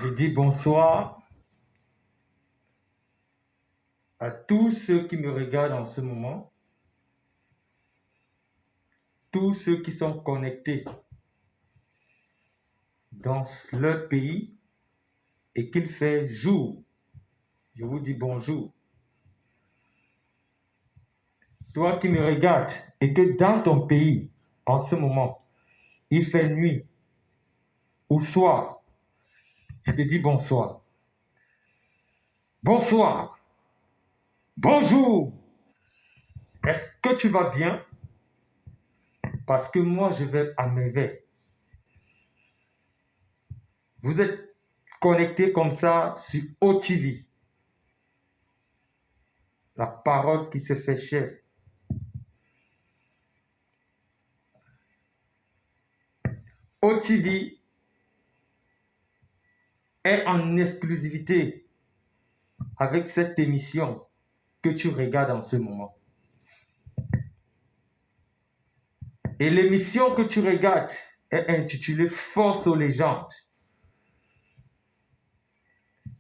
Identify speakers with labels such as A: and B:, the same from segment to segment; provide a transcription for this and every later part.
A: Je dis bonsoir à tous ceux qui me regardent en ce moment, tous ceux qui sont connectés dans leur pays et qu'il fait jour. Je vous dis bonjour. Toi qui me regardes et que dans ton pays, en ce moment, il fait nuit ou soir, je te dis bonsoir. Bonsoir. Bonjour. Est-ce que tu vas bien? Parce que moi, je vais à merveille. Vous êtes connectés comme ça sur OTV. La parole qui se fait chair. OTV est en exclusivité avec cette émission que tu regardes en ce moment. Et l'émission que tu regardes est intitulée Force aux légendes.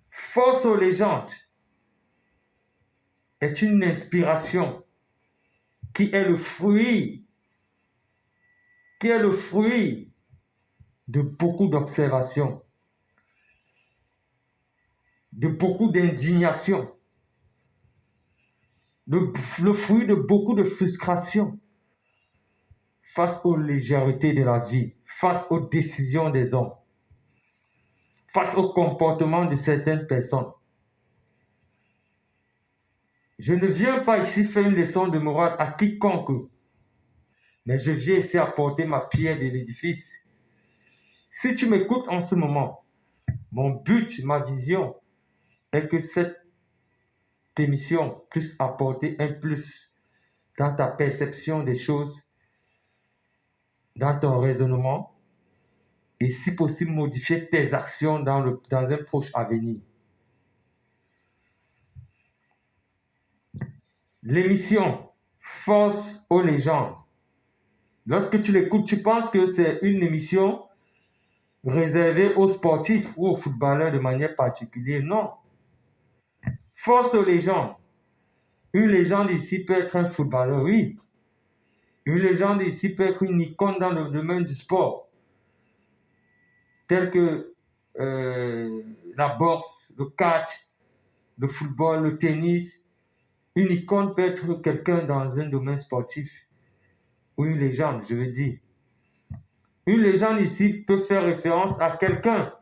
A: Force aux légendes est une inspiration qui est le fruit de beaucoup d'observations, de beaucoup d'indignation, le fruit de beaucoup de frustration face aux légèretés de la vie, face aux décisions des hommes, face au comportement de certaines personnes. Je ne viens pas ici faire une leçon de morale à quiconque, mais je viens ici apporter ma pierre de l'édifice. Si tu m'écoutes en ce moment, mon but, ma vision est que cette émission puisse apporter un plus dans ta perception des choses, dans ton raisonnement, et si possible modifier tes actions dans un proche avenir. L'émission Force aux légendes. Lorsque tu l'écoutes, tu penses que c'est une émission réservée aux sportifs ou aux footballeurs de manière particulière. Non. Force aux légendes. Une légende ici peut être un footballeur, oui. Une légende ici peut être une icône dans le domaine du sport, tel que la boxe, le catch, le football, le tennis. Une icône peut être quelqu'un dans un domaine sportif, ou une légende, je veux dire. Une légende ici peut faire référence à quelqu'un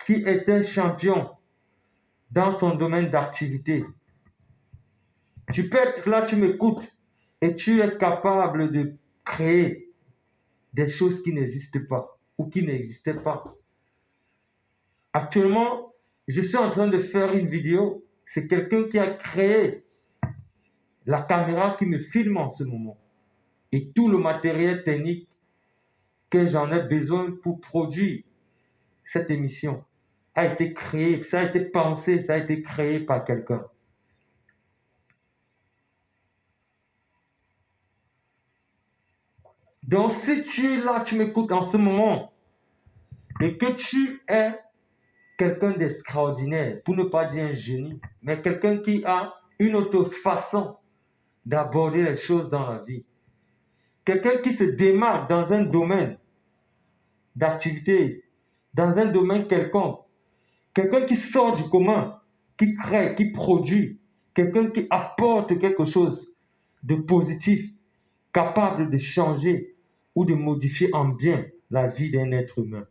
A: qui était champion dans son domaine d'activité. Tu peux être là, tu m'écoutes, et tu es capable de créer des choses qui n'existent pas ou qui n'existaient pas. Actuellement, je suis en train de faire une vidéo. C'est quelqu'un qui a créé la caméra qui me filme en ce moment et tout le matériel technique que j'en ai besoin pour produire cette émission a été créé, ça a été pensé, ça a été créé par quelqu'un. Donc, si tu es là, tu m'écoutes en ce moment et que tu es quelqu'un d'extraordinaire, pour ne pas dire un génie, mais quelqu'un qui a une autre façon d'aborder les choses dans la vie, quelqu'un qui se démarque dans un domaine d'activité, dans un domaine quelconque, quelqu'un qui sort du commun, qui crée, qui produit, quelqu'un qui apporte quelque chose de positif, capable de changer ou de modifier en bien la vie d'un être humain.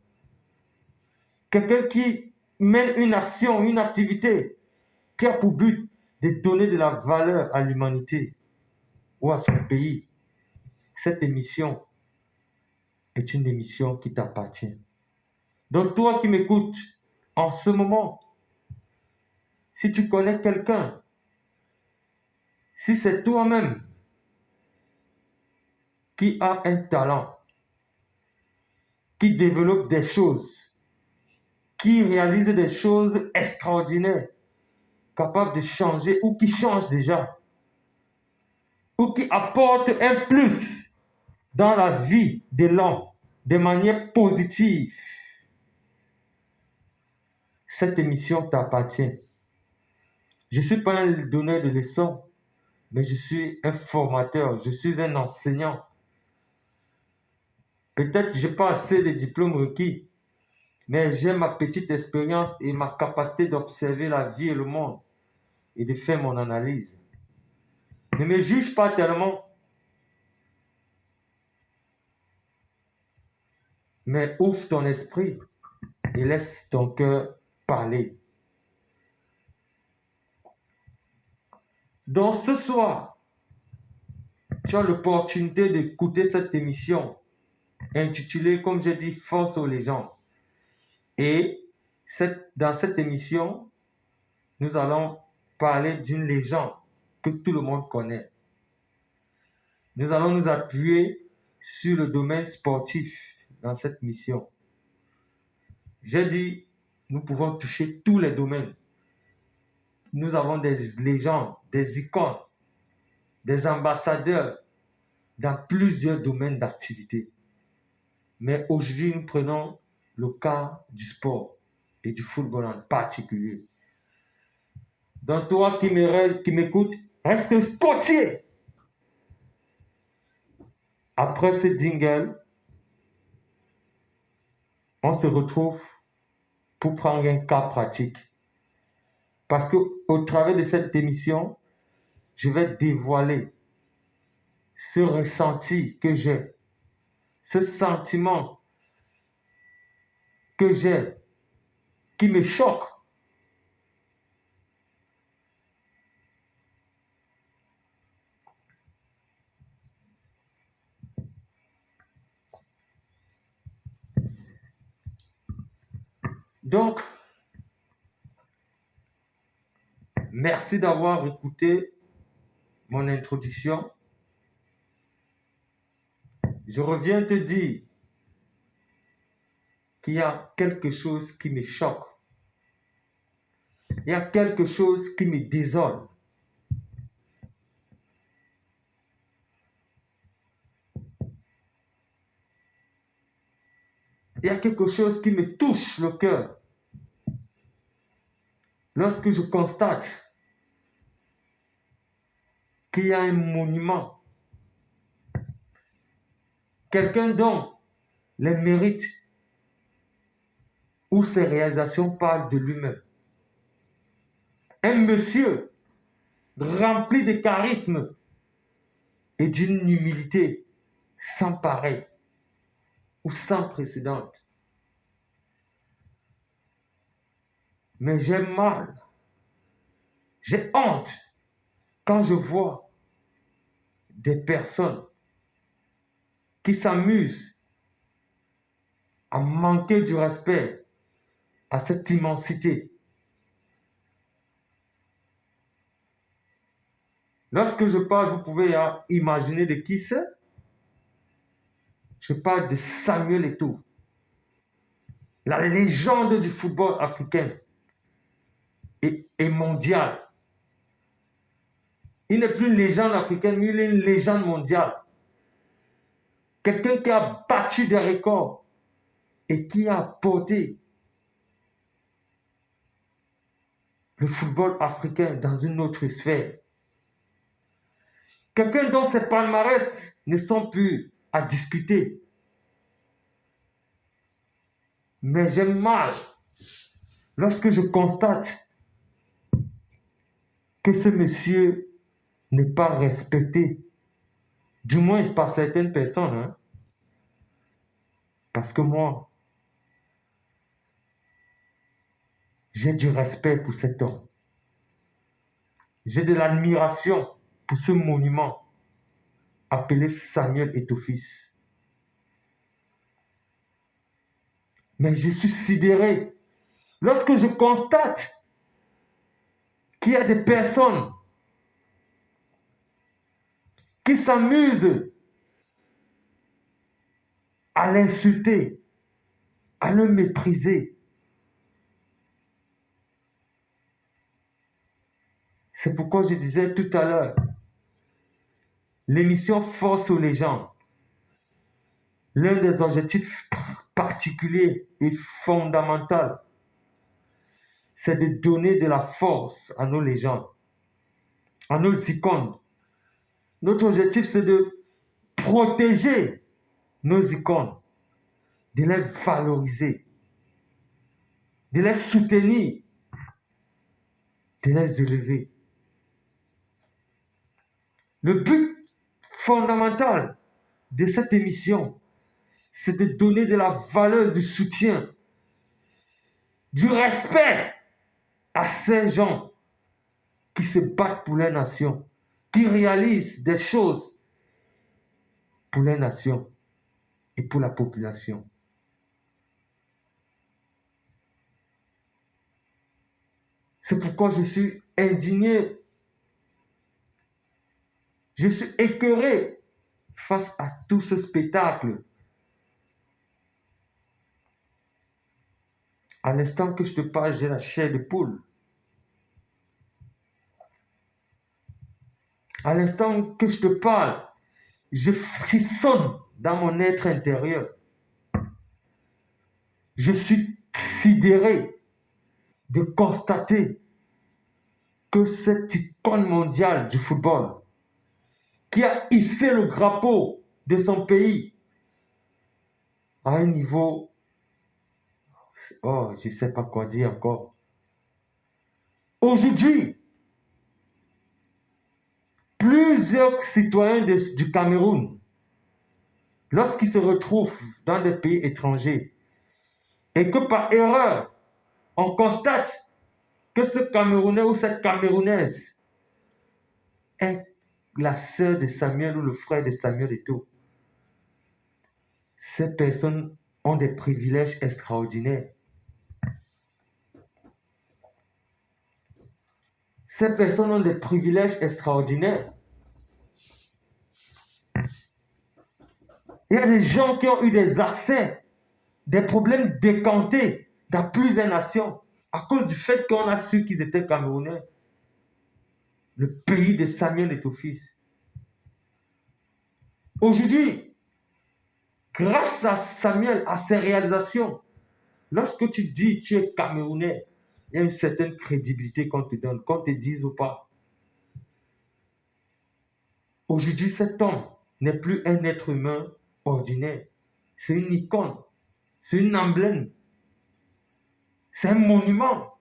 A: Quelqu'un qui mène une action, une activité qui a pour but de donner de la valeur à l'humanité ou à son pays. Cette émission est une émission qui t'appartient. Donc toi qui m'écoutes en ce moment, si tu connais quelqu'un, si c'est toi-même qui a un talent, qui développe des choses, qui réalise des choses extraordinaires, capable de changer ou qui change déjà, ou qui apporte un plus dans la vie de l'homme de manière positive, cette émission t'appartient. Je ne suis pas un donneur de leçons, mais je suis un formateur, je suis un enseignant. Peut-être que je n'ai pas assez de diplômes requis, mais j'ai ma petite expérience et ma capacité d'observer la vie et le monde et de faire mon analyse. Ne me juge pas tellement, mais ouvre ton esprit et laisse ton cœur parler. Donc ce soir, tu as l'opportunité d'écouter cette émission intitulée, comme je dis, Force aux légendes. Et dans cette émission, nous allons parler d'une légende que tout le monde connaît. Nous allons nous appuyer sur le domaine sportif dans cette mission. J'ai dit, nous pouvons toucher tous les domaines. Nous avons des légendes, des icônes, des ambassadeurs dans plusieurs domaines d'activité. Mais aujourd'hui, nous prenons le cas du sport et du football en particulier. Donc toi qui m'écoutes, reste sportif. Après ce jingle, on se retrouve pour prendre un cas pratique. Parce qu'au travers de cette émission, je vais dévoiler ce ressenti que j'ai, ce sentiment que j'ai, qui me choque. Donc, merci d'avoir écouté mon introduction. Je reviens te dire qu'il y a quelque chose qui me choque. Il y a quelque chose qui me désole. Il y a quelque chose qui me touche le cœur. Lorsque je constate qu'il y a un monument, quelqu'un dont les mérites ou ses réalisations parlent de lui-même. Un monsieur rempli de charisme et d'une humilité sans pareil ou sans précédent. Mais j'ai mal, j'ai honte quand je vois des personnes qui s'amusent à manquer du respect à cette immensité. Lorsque je parle, vous pouvez imaginer de qui c'est. Je parle de Samuel Eto'o, la légende du football africain et mondial. Il n'est plus une légende africaine, mais il est une légende mondiale. Quelqu'un qui a battu des records et qui a porté le football africain dans une autre sphère. Quelqu'un dont ses palmarès ne sont plus à discuter. Mais j'ai mal lorsque je constate que ce monsieur n'est pas respecté, du moins par certaines personnes. Hein? Parce que moi, j'ai du respect pour cet homme. J'ai de l'admiration pour ce monument appelé Samuel Eto'o fils. Mais je suis sidéré lorsque je constate qu'il y a des personnes qui s'amusent à l'insulter, à le mépriser. C'est pourquoi je disais tout à l'heure, l'émission Force aux légendes, l'un des objectifs particuliers et fondamentaux, c'est de donner de la force à nos légendes, à nos icônes. Notre objectif, c'est de protéger nos icônes, de les valoriser, de les soutenir, de les élever. Le but fondamental de cette émission, c'est de donner de la valeur, du soutien, du respect à ces gens qui se battent pour leur nation, qui réalisent des choses pour leur nation et pour la population. C'est pourquoi je suis indigné, je suis écœuré face à tout ce spectacle. À l'instant que je te parle, j'ai la chair de poule. À l'instant que je te parle, je frissonne dans mon être intérieur. Je suis sidéré de constater que cette icône mondiale du football, qui a hissé le drapeau de son pays à un niveau, je ne sais pas quoi dire encore. Aujourd'hui, plusieurs citoyens du Cameroun, lorsqu'ils se retrouvent dans des pays étrangers et que par erreur, on constate que ce Camerounais ou cette Camerounaise est la sœur de Samuel ou le frère de Samuel Eto'o, ces personnes ont des privilèges extraordinaires. Ces personnes ont des privilèges extraordinaires. Il y a des gens qui ont eu des accès, des problèmes décantés dans plusieurs nations à cause du fait qu'on a su qu'ils étaient Camerounais. Le pays de Samuel Eto'o fils. Aujourd'hui, grâce à Samuel, à ses réalisations, lorsque tu dis que tu es Camerounais, il y a une certaine crédibilité qu'on te donne, qu'on te dise ou pas. Aujourd'hui, cet homme n'est plus un être humain ordinaire. C'est une icône, c'est une emblème, c'est un monument.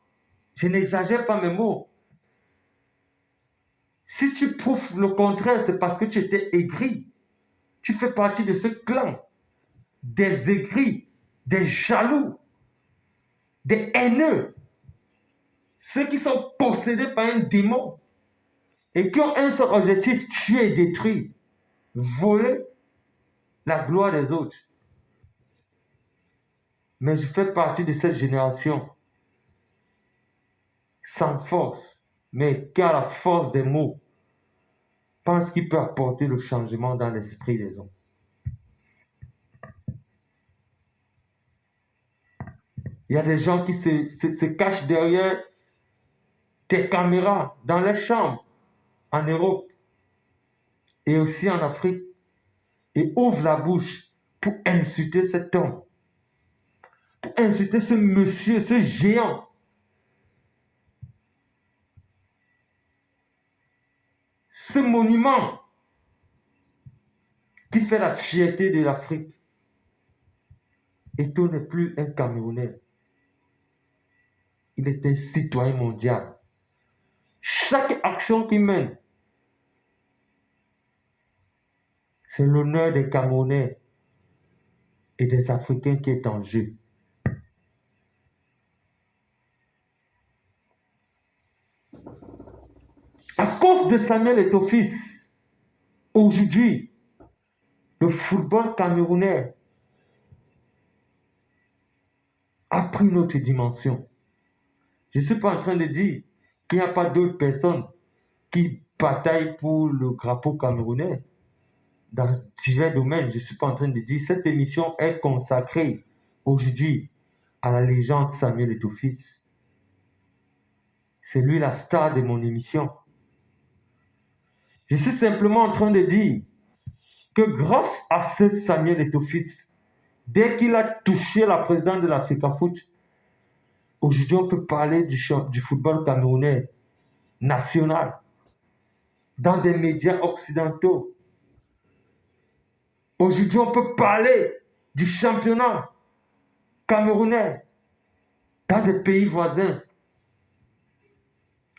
A: Je n'exagère pas mes mots. Si tu prouves le contraire, c'est parce que tu étais aigri. Tu fais partie de ce clan des aigris, des jaloux, des haineux, ceux qui sont possédés par un démon et qui ont un seul objectif, tuer et détruire, voler la gloire des autres. Mais je fais partie de cette génération sans force, mais qui a la force des mots, pense qu'il peut apporter le changement dans l'esprit des hommes. Il y a des gens qui se cachent derrière des caméras dans les chambres en Europe et aussi en Afrique et ouvrent la bouche pour insulter cet homme, pour insulter ce monsieur, ce géant. Ce monument qui fait la fierté de l'Afrique. Eto'o n'est plus un Camerounais. Il est un citoyen mondial. Chaque action qu'il mène, c'est l'honneur des Camerounais et des Africains qui est en jeu. À cause de Samuel Eto'o fils, aujourd'hui, le football camerounais a pris une autre dimension. Je ne suis pas en train de dire qu'il n'y a pas d'autres personnes qui bataillent pour le drapeau camerounais dans divers domaines. Je ne suis pas en train de dire. Cette émission est consacrée aujourd'hui à la légende Samuel Eto'o fils. C'est lui la star de mon émission. Je suis simplement en train de dire que grâce à ce Samuel Eto'o fils, dès qu'il a touché la présidente de l'Africa Foot, Aujourd'hui, on peut parler du football camerounais national dans des médias occidentaux. Aujourd'hui, on peut parler du championnat camerounais dans des pays voisins.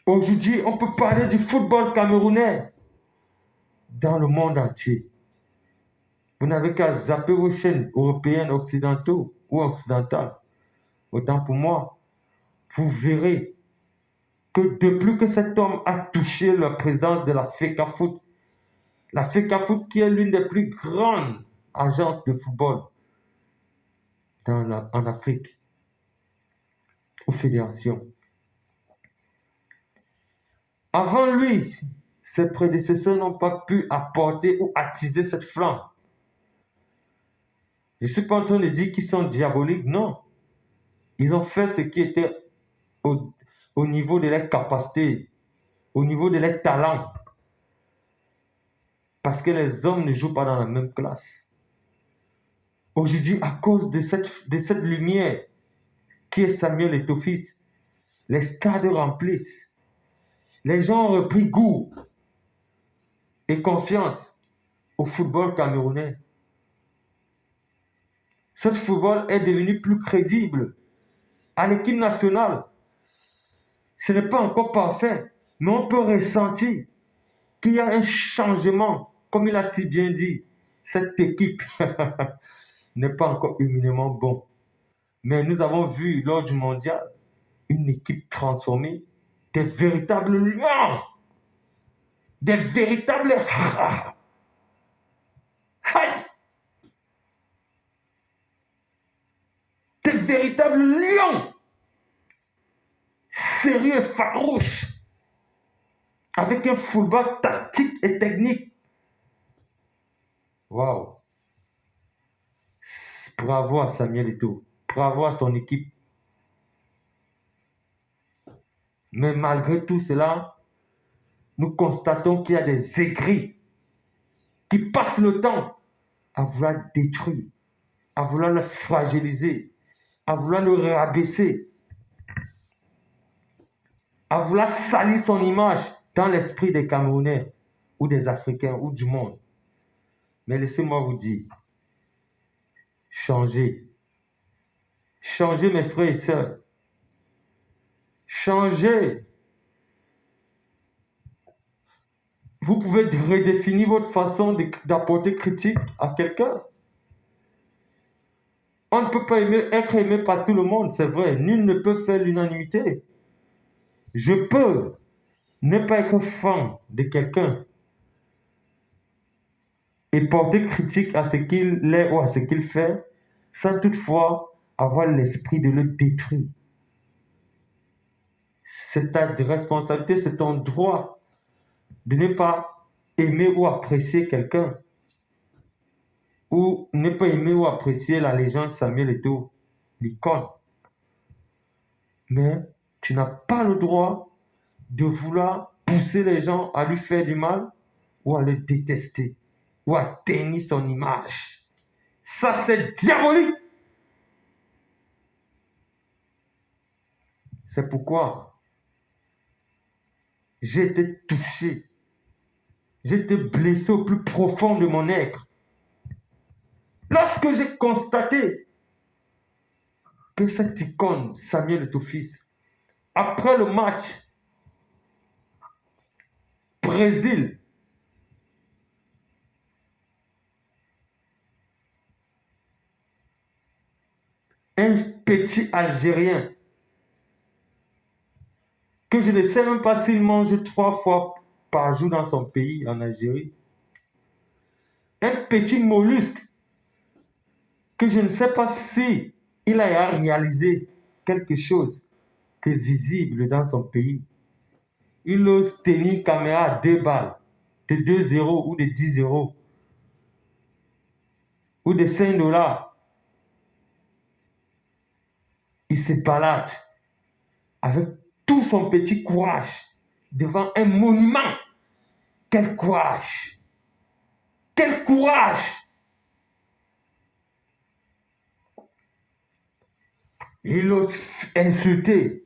A: Aujourd'hui, on peut parler du football camerounais dans le monde entier. Vous n'avez qu'à zapper vos chaînes européennes, occidentaux ou occidentales. Autant pour moi, vous verrez que depuis que cet homme a touché la présidence de la FECAFOOT qui est l'une des plus grandes agences de football en Afrique, aux fédérations. Avant lui, ses prédécesseurs n'ont pas pu apporter ou attiser cette flamme. Je ne suis pas en train de dire qu'ils sont diaboliques, non. Ils ont fait ce qui était au niveau de leurs capacités, au niveau de leurs talents. Parce que les hommes ne jouent pas dans la même classe. Aujourd'hui, à cause de cette lumière qui est Samuel Eto'o-Fils, les stades remplissent. Les gens ont repris goût et confiance au football camerounais. Ce football est devenu plus crédible. À l'équipe nationale, ce n'est pas encore parfait, mais on peut ressentir qu'il y a un changement. Comme il a si bien dit, cette équipe n'est pas encore humainement bon. Mais nous avons vu lors du mondial une équipe transformée, des véritables lions, des véritables des véritables lions, sérieux et farouches, avec un football tactique et technique. Waouh! Bravo à Samuel Eto'o, bravo à son équipe. Mais malgré tout cela, nous constatons qu'il y a des aigris qui passent le temps à vouloir détruire, à vouloir le fragiliser, à vouloir le rabaisser, à vouloir salir son image dans l'esprit des Camerounais ou des Africains ou du monde. Mais laissez-moi vous dire, changez. Changez mes frères et sœurs. Changez. Vous pouvez redéfinir votre façon d'apporter critique à quelqu'un. On ne peut pas être aimé par tout le monde, c'est vrai. Nul ne peut faire l'unanimité. Je peux ne pas être fan de quelqu'un et porter critique à ce qu'il est ou à ce qu'il fait, sans toutefois avoir l'esprit de le détruire. C'est ta responsabilité, c'est ton droit de ne pas aimer ou apprécier quelqu'un, ou ne pas aimer ou apprécier la légende Samuel Eto'o, l'icône. Mais tu n'as pas le droit de vouloir pousser les gens à lui faire du mal ou à le détester ou à ternir son image. Ça, c'est diabolique. C'est pourquoi j'ai été touché, j'ai été blessé au plus profond de mon être. Lorsque j'ai constaté que cette icône, Samuel Eto'o-Fils, après le match Brésil, un petit Algérien, que je ne sais même pas s'il mange 3 fois par jour dans son pays, en Algérie, un petit mollusque, que je ne sais pas si il a réalisé quelque chose que visible dans son pays. Il ose tenir une caméra à 2 balles, de 2 € ou de 10 € ou de 5 $. Il se balade avec tout son petit courage devant un monument. Quel courage! Quel courage! Ils l'ont insulté.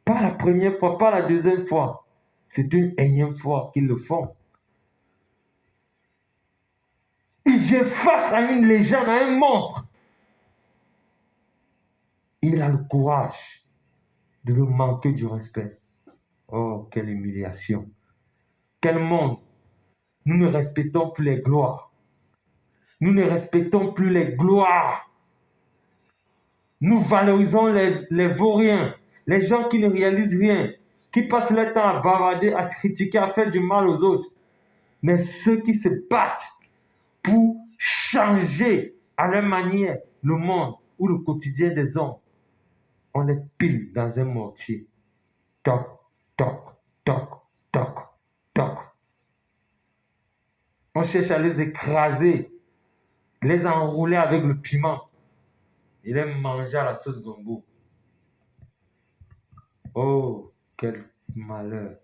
A: Pas la première fois, pas la deuxième fois. C'est une énième fois qu'ils le font. Il vient face à une légende, à un monstre. Il a le courage de lui manquer du respect. Oh, quelle humiliation. Quel monde. Nous ne respectons plus les gloires. Nous ne respectons plus les gloires. Nous valorisons les vauriens, les gens qui ne réalisent rien, qui passent leur temps à bavarder, à critiquer, à faire du mal aux autres. Mais ceux qui se battent pour changer à leur manière le monde ou le quotidien des hommes, on les pile dans un mortier. Toc, toc, toc, toc, toc. On cherche à les écraser, les enrouler avec le piment et les manger à la sauce gombo. Oh, quel malheur.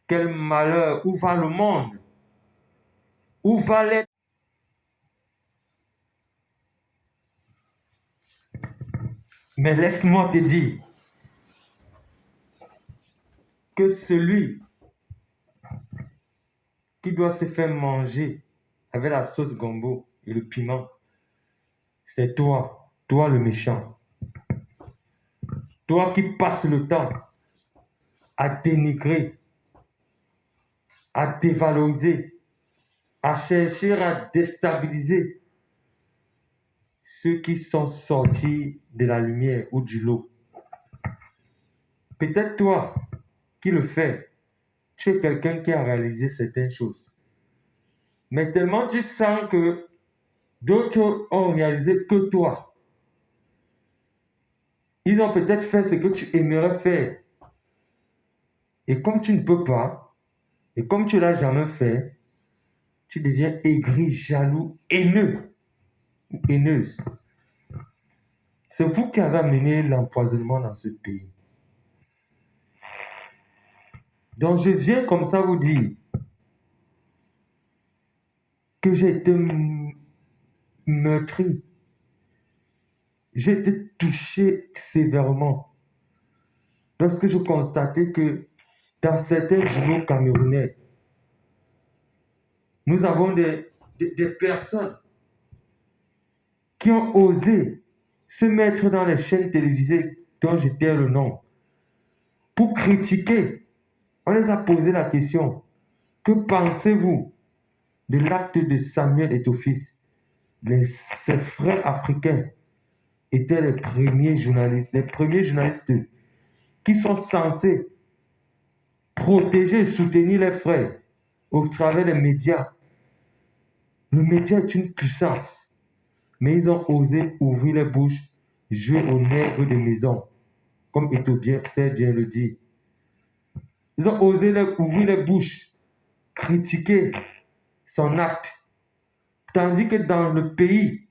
A: Quel malheur. Où va le monde? Où va l'être? Mais laisse-moi te dire que celui qui doit se faire manger avec la sauce gombo et le piment, c'est toi, toi le méchant. Toi qui passes le temps à dénigrer, à dévaloriser, à chercher à déstabiliser ceux qui sont sortis de la lumière ou du lot. Peut-être toi qui le fais, tu es quelqu'un qui a réalisé certaines choses. Mais tellement tu sens que d'autres ont réalisé que toi. Ils ont peut-être fait ce que tu aimerais faire. Et comme tu ne peux pas, et comme tu ne l'as jamais fait, tu deviens aigri, jaloux, haineux ou haineuse. C'est vous qui avez amené l'empoisonnement dans ce pays. Donc je viens comme ça vous dire que j'ai été meurtri. J'ai été touché sévèrement lorsque je constatais que dans certains journaux camerounais, nous avons des personnes qui ont osé se mettre dans les chaînes télévisées dont j'étais le nom pour critiquer. On les a posé la question, que pensez-vous de l'acte de Samuel Eto'o-Fils? Ses frères africains étaient les premiers journalistes qui sont censés protéger et soutenir les frères au travers des médias. Le média est une puissance, mais ils ont osé ouvrir les bouches, jouer aux nègres de maison, comme Eto'o sait bien le dire. Ils ont osé ouvrir les bouches, critiquer son acte, tandis que dans le pays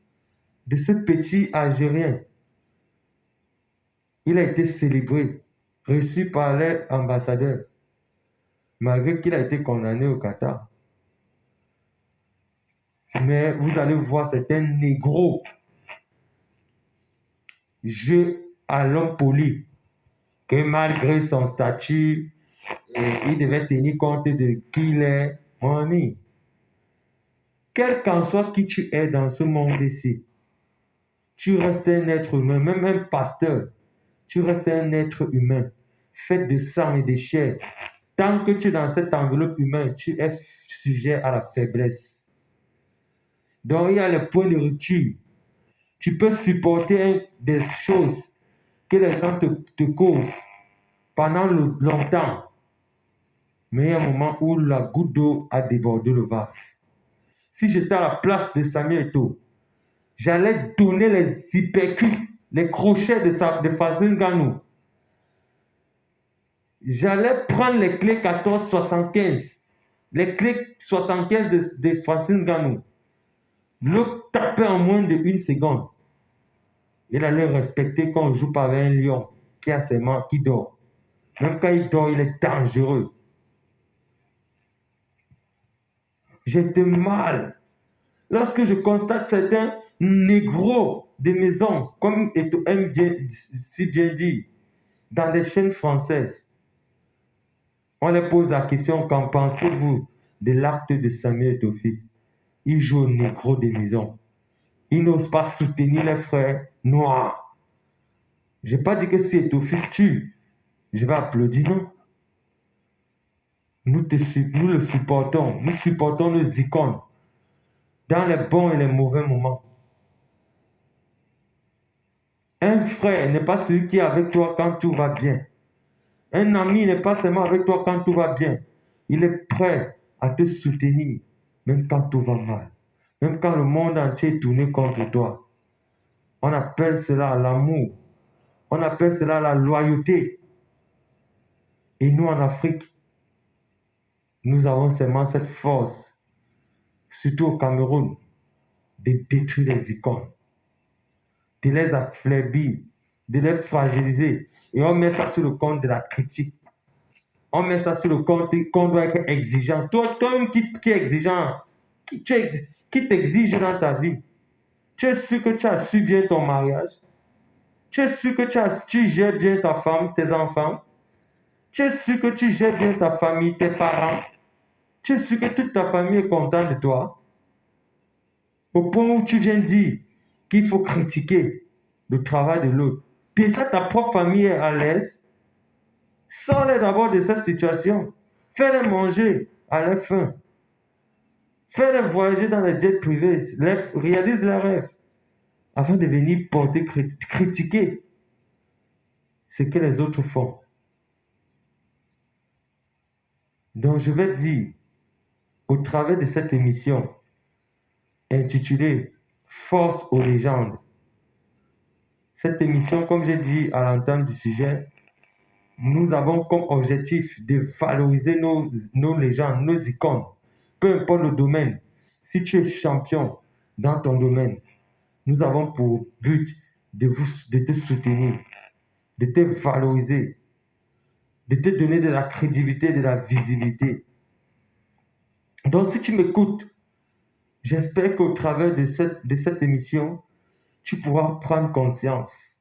A: de ce petit Algérien, il a été célébré, reçu par l'ambassadeur, malgré qu'il a été condamné au Qatar. Mais vous allez voir, c'est un négro jeu à l'homme poli, que malgré son statut, il devait tenir compte de qui il est. Mon ami, quel qu'en soit qui tu es dans ce monde-ci, tu restes un être humain, même un pasteur, tu restes un être humain, fait de sang et de chair. Tant que tu es dans cette enveloppe humaine, tu es sujet à la faiblesse. Donc il y a le point de rupture. Tu peux supporter des choses que les gens te causent pendant longtemps. Mais il y a un moment où la goutte d'eau a débordé le vase. Si j'étais à la place de Samuel Eto'o, j'allais donner les hypercuts, les crochets de Francine Ngannou. J'allais prendre les clés 1475, les clés 75 de Francine Ngannou, le taper en moins de 1 seconde. Il allait respecter qu'on ne joue pas avec un lion qui a ses mains, qui dort. Même quand il dort, il est dangereux. J'étais mal. Lorsque je constate certains négros des maisons, comme Eto aime si bien dit, dans les chaînes françaises. On leur pose la question, qu'en pensez-vous de l'acte de Samuel Eto'o-Fils? Il joue au négro des maisons. Il n'ose pas soutenir les frères noirs. Je n'ai pas dit que si Eto'o-Fils tue, je vais applaudir, non. Nous le supportons. Nous supportons nos icônes dans les bons et les mauvais moments. Un frère n'est pas celui qui est avec toi quand tout va bien. Un ami n'est pas seulement avec toi quand tout va bien. Il est prêt à te soutenir, même quand tout va mal. Même quand le monde entier est tourné contre toi. On appelle cela l'amour. On appelle cela la loyauté. Et nous, en Afrique, nous avons seulement cette force, surtout au Cameroun, de détruire les icônes, de les affaiblir, de les fragiliser. Et on met ça sur le compte de la critique. On met ça sur le compte qu'on doit être exigeant. Toi-même qui es exigeant, qui t'exige dans ta vie, tu es sûr que tu as su bien ton mariage? Tu es sûr que tu gères bien ta femme, tes enfants? Tu es sûr que tu gères bien ta famille, tes parents? Tu es sûr que toute ta famille est contente de toi? Au point où tu viens dire qu'il faut critiquer le travail de l'autre. Déjà, ta propre famille est à l'aise. Sors-les d'abord de cette situation. Fais-les manger à leur faim. Fais-les voyager dans les jets privés. Réalise leurs rêves. Afin de venir porter, critiquer ce que les autres font. Donc, je vais dire, au travers de cette émission, intitulée Force aux légendes. Cette émission, comme j'ai dit à l'entame du sujet, nous avons comme objectif de valoriser nos légendes, nos icônes, peu importe le domaine. Si tu es champion dans ton domaine, nous avons pour but de te soutenir, de te valoriser, de te donner de la crédibilité, de la visibilité. Donc, si tu m'écoutes, j'espère qu'au travers de cette émission, tu pourras prendre conscience.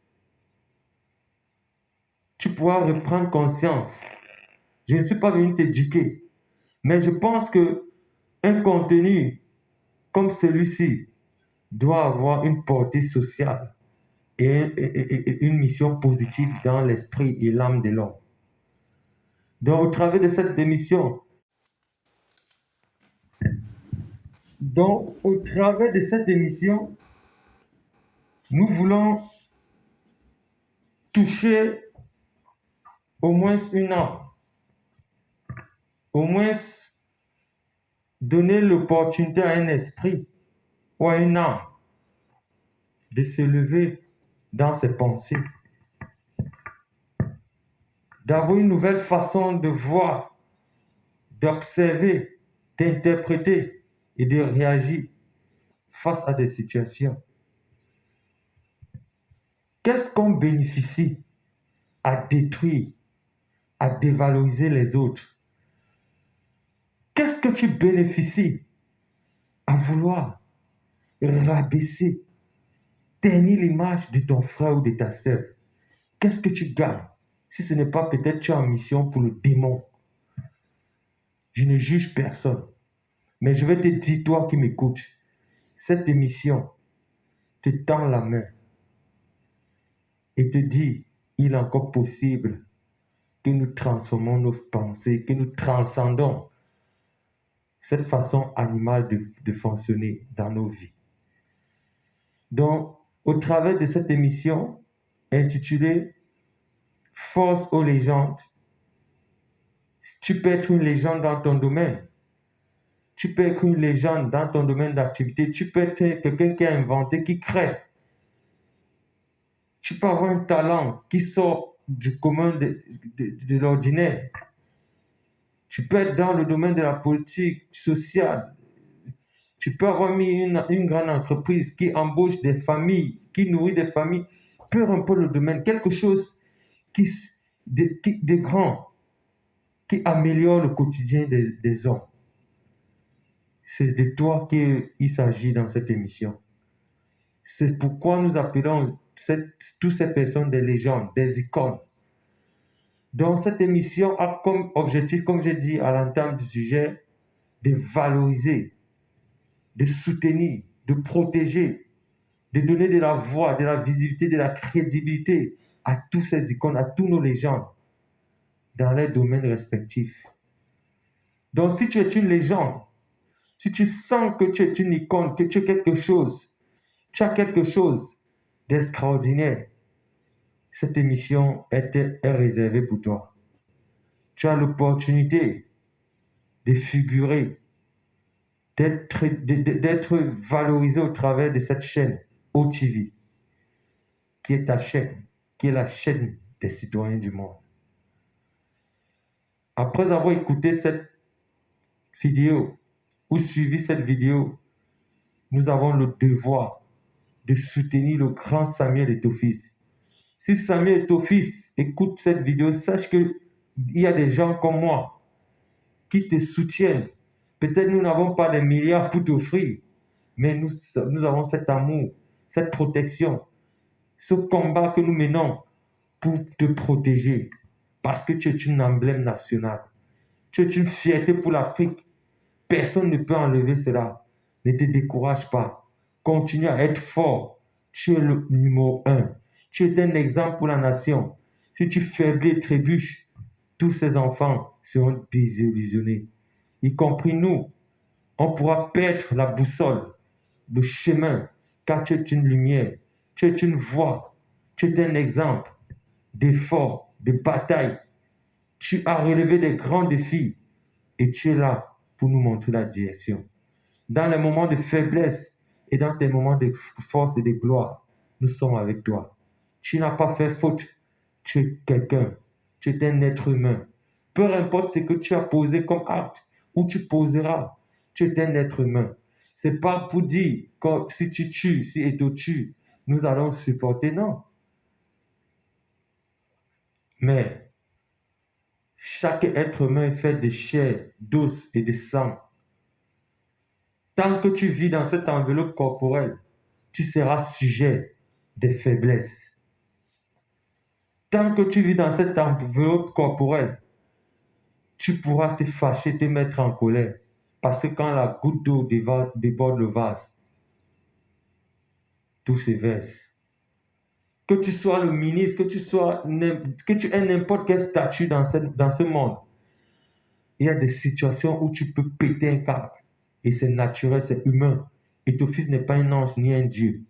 A: Tu pourras reprendre conscience. Je ne suis pas venu t'éduquer, mais je pense qu'un contenu comme celui-ci doit avoir une portée sociale et une mission positive dans l'esprit et l'âme de l'homme. Donc, au travers de cette émission, nous voulons toucher au moins une âme, au moins donner l'opportunité à un esprit ou à une âme de se lever dans ses pensées, d'avoir une nouvelle façon de voir, d'observer, d'interpréter et de réagir face à des situations. Qu'est-ce qu'on bénéficie à détruire, à dévaloriser les autres? Qu'est-ce que tu bénéficies à vouloir rabaisser, ternir l'image de ton frère ou de ta sœur? Qu'est-ce que tu gagnes si ce n'est pas peut-être tu es en mission pour le démon? Je ne juge personne, mais je vais te dire, toi qui m'écoutes, cette émission te tend la main et te dit, il est encore possible que nous transformons nos pensées, que nous transcendons cette façon animale de fonctionner dans nos vies. Donc, au travers de cette émission intitulée Force aux légendes, tu peux être une légende dans ton domaine. Tu peux être une légende dans ton domaine d'activité. Tu peux être quelqu'un qui a inventé, qui crée. Tu peux avoir un talent qui sort du commun de l'ordinaire. Tu peux être dans le domaine de la politique sociale. Tu peux avoir mis une grande entreprise qui embauche des familles, qui nourrit des familles. Peu importe le domaine, quelque chose de grand, qui améliore le quotidien des hommes. C'est de toi qu'il s'agit dans cette émission. C'est pourquoi nous appelons toutes ces personnes des légendes, des icônes. Donc, cette émission a comme objectif, comme j'ai dit à l'entame du sujet, de valoriser, de soutenir, de protéger, de donner de la voix, de la visibilité, de la crédibilité à tous ces icônes, à tous nos légendes dans leurs domaines respectifs. Donc, si tu es une légende, si tu sens que tu es une icône, que tu es quelque chose, tu as quelque chose d'extraordinaire, cette émission est réservée pour toi. Tu as l'opportunité de figurer, d'être valorisé au travers de cette chaîne OTV, qui est ta chaîne, qui est la chaîne des citoyens du monde. Après avoir écouté cette vidéo ou suivi cette vidéo, nous avons le devoir de soutenir le grand Samuel Eto'o-Fils. Si Samuel Eto'o-Fils écoute cette vidéo, sache qu'il y a des gens comme moi qui te soutiennent. Peut-être nous n'avons pas des milliards pour t'offrir, mais nous avons cet amour, cette protection, ce combat que nous menons pour te protéger, parce que tu es une emblème nationale. Tu es une fierté pour l'Afrique. Personne ne peut enlever cela. Ne te décourage pas. Continue à être fort. Tu es le numéro 1. Tu es un exemple pour la nation. Si tu faiblis et trébuches, tous ces enfants seront désillusionnés, y compris nous. On pourra perdre la boussole, le chemin, car tu es une lumière, tu es une voix, tu es un exemple d'effort, de bataille. Tu as relevé des grands défis et tu es là pour nous montrer la direction. Dans les moments de faiblesse et dans tes moments de force et de gloire, nous sommes avec toi. Tu n'as pas fait faute. Tu es quelqu'un. Tu es un être humain. Peu importe ce que tu as posé comme acte ou tu poseras, tu es un être humain. C'est pas pour dire que si tu tues, si Eto'o tue, nous allons supporter, non. Mais chaque être humain est fait de chair, d'os et de sang. Tant que tu vis dans cette enveloppe corporelle, tu seras sujet des faiblesses. Tant que tu vis dans cette enveloppe corporelle, tu pourras te fâcher, te mettre en colère. Parce que quand la goutte d'eau déborde le vase, tout se verse. Que tu sois le ministre, que tu aies n'importe quel statut dans ce monde, il y a des situations où tu peux péter un câble. Et c'est naturel, c'est humain. Et ton fils n'est pas un ange ni un Dieu.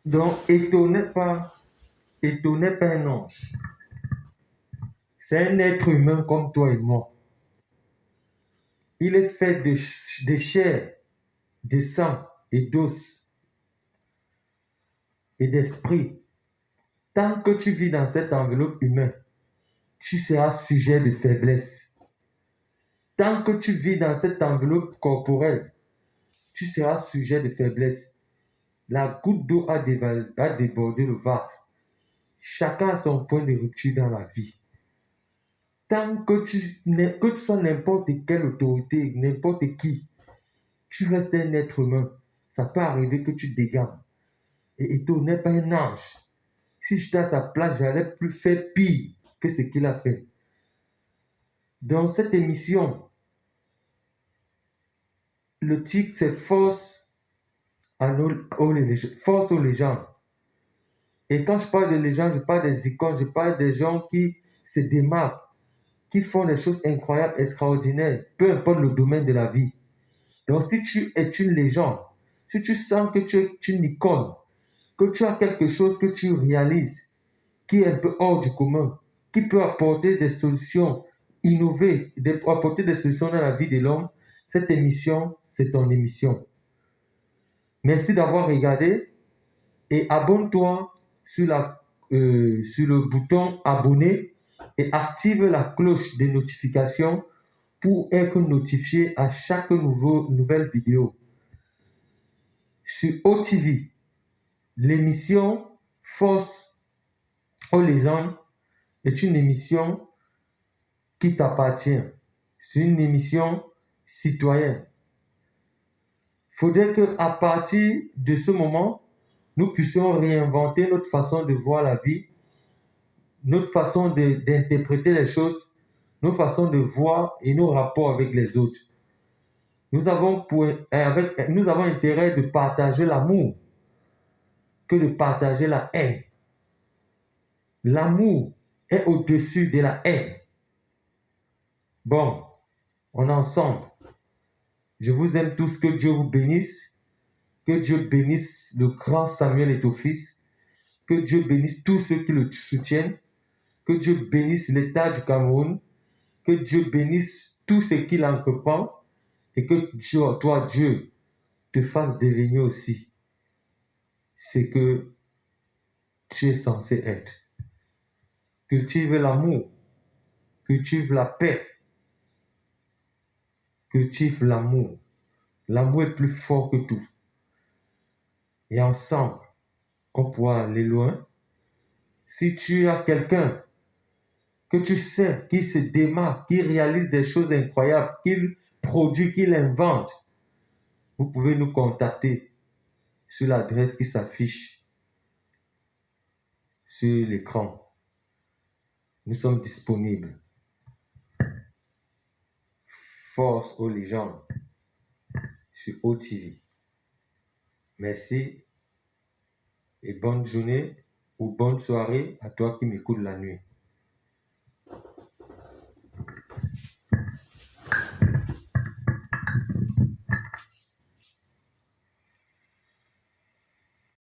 A: Donc, Eto'o n'est pas un ange. C'est un être humain comme toi et moi. Il est fait de chair, de sang et d'os et d'esprit. Tant que tu vis dans cette enveloppe humaine, tu seras sujet de faiblesse. Tant que tu vis dans cette enveloppe corporelle, tu seras sujet de faiblesse. La goutte d'eau a débordé le vase. Chacun a son point de rupture dans la vie. Tant que tu sois n'importe quelle autorité, n'importe qui, tu restes un être humain. Ça peut arriver que tu dégames. Et Eto'o n'est pas un ange. Si j'étais à sa place, j'allais plus faire pire que ce qu'il a fait. Dans cette émission, le titre c'est Force aux légendes. Et quand je parle de légendes, je parle des icônes, je parle des gens qui se démarquent, qui font des choses incroyables, extraordinaires, peu importe le domaine de la vie. Donc si tu es une légende, si tu sens que tu es une icône, que tu as quelque chose que tu réalises, qui est un peu hors du commun, qui peut apporter des solutions innovées, apporter des solutions dans la vie de l'homme, cette émission, c'est ton émission. Merci d'avoir regardé et abonne-toi sur le bouton abonner et active la cloche de notification pour être notifié à chaque nouvelle vidéo. Sur OTV, l'émission Force aux légendes est une émission qui t'appartient. C'est une émission citoyenne. Il faudrait qu'à partir de ce moment, nous puissions réinventer notre façon de voir la vie, notre façon d'interpréter les choses, nos façons de voir et nos rapports avec les autres. Nous avons intérêt de partager l'amour que de partager la haine. L'amour est au-dessus de la haine. Bon, on est ensemble. Je vous aime tous, que Dieu vous bénisse. Que Dieu bénisse le grand Samuel Eto'o-Fils. Que Dieu bénisse tous ceux qui le soutiennent. Que Dieu bénisse l'État du Cameroun. Que Dieu bénisse tous ceux qui l'entreprennent. Et que toi, Dieu, te fasse devenir aussi ce que tu es censé être. Cultive l'amour. Cultive la paix. Cultive l'amour. L'amour est plus fort que tout. Et ensemble, on pourra aller loin. Si tu as quelqu'un que tu sais qui se démarque, qui réalise des choses incroyables, qu'il produit, qu'il invente, vous pouvez nous contacter sur l'adresse qui s'affiche sur l'écran. Nous sommes disponibles. Force aux légendes sur OTV. Merci et bonne journée ou bonne soirée à toi qui m'écoutes la nuit.